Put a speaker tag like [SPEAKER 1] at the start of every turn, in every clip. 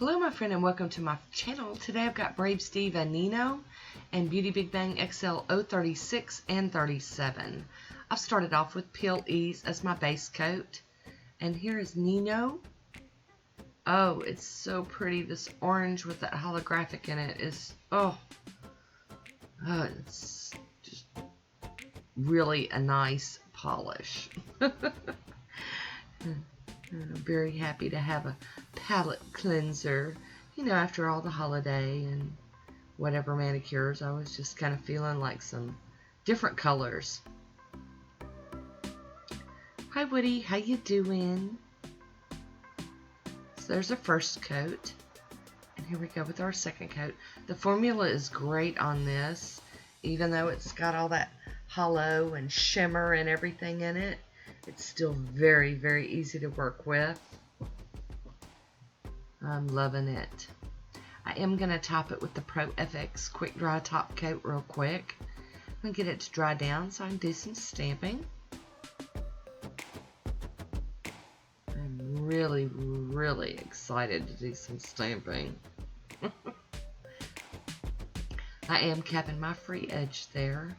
[SPEAKER 1] Hello my friend and welcome to my channel. Today I've got Braves Diva Nino and Beauty Big Bang XL-036 and 37. I've started off with Peel Ease as my base coat. And here is Nino. Oh, it's so pretty. This orange with that holographic in it is, it's just really a nice polish. I'm very happy to have a palette cleanser, you know, after all the holiday and whatever manicures. I was just kind of feeling like some different colors. Hi Woody, how you doing? So there's our first coat, and here we go with our second coat. The formula is great on this, even though it's got all that hollow and shimmer and everything in it. It's still very, very easy to work with. I'm loving it. I am going to top it with the Pro FX Quick Dry Top Coat real quick. I'm going to get it to dry down so I can do some stamping. I'm really, really excited to do some stamping. I am capping my free edge there.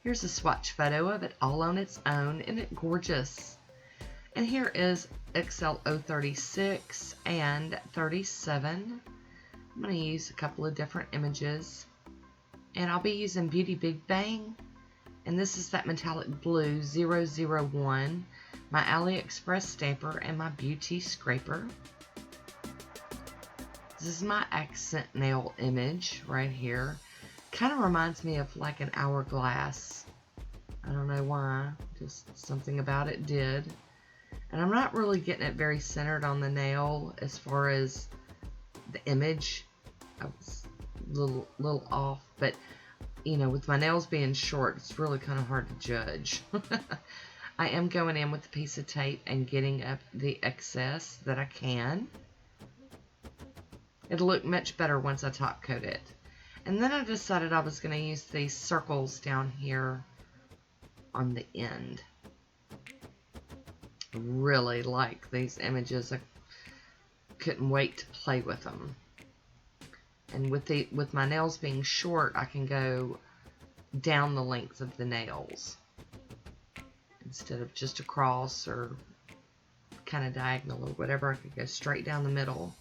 [SPEAKER 1] Here's a swatch photo of it all on its own. Isn't it gorgeous? And here is XL-036 and 37. I'm going to use a couple of different images. And I'll be using Beauty Big Bang. And this is that metallic blue 001. My AliExpress stamper and my Beauty scraper. This is my accent nail image right here. Kind of reminds me of like an hourglass. I don't know why, just something about it did. And I'm not really getting it very centered on the nail as far as the image. I was a little off, but you know, with my nails being short, it's really kind of hard to judge. I am going in with a piece of tape and getting up the excess that I can. It'll look much better once I top coat it. And then I decided I was going to use these circles down here on the end. I really like these images. I couldn't wait to play with them. And with my nails being short, I can go down the length of the nails instead of just across or kind of diagonal or whatever. I could go straight down the middle.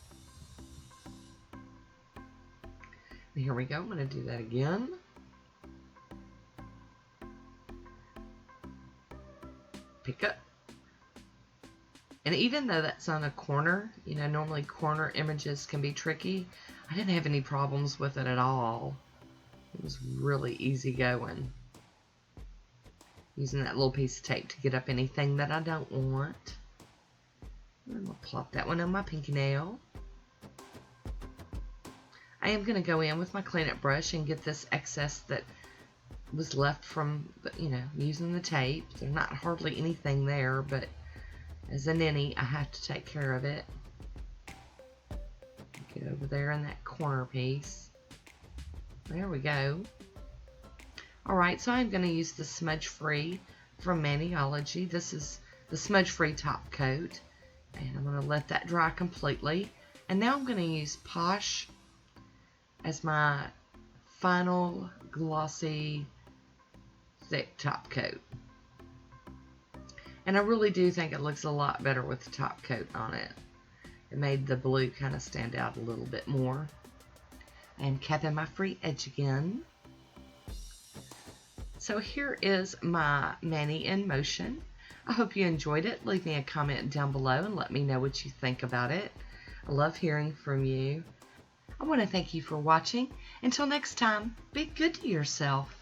[SPEAKER 1] Here we go. I'm going to do that again. Pick up. And even though that's on a corner, you know, normally corner images can be tricky, I didn't have any problems with it at all. It was really easy going. Using that little piece of tape to get up anything that I don't want. I'm going to plop that one on my pinky nail. I am going to go in with my cleanup brush and get this excess that was left from, you know, using the tape. There's not hardly anything there, but as a ninny, I have to take care of it. Get over there in that corner piece. There we go. Alright, so I'm going to use the Smudge Free from Maniology. This is the Smudge Free top coat. And I'm going to let that dry completely. And now I'm going to use Poshe as my final glossy thick top coat. And I really do think it looks a lot better with the top coat on it. It made the blue kind of stand out a little bit more. And capping my free edge again. So here is my Mani in motion. I hope you enjoyed it. Leave me a comment down below and let me know what you think about it. I love hearing from you. I want to thank you for watching. Until next time, be good to yourself.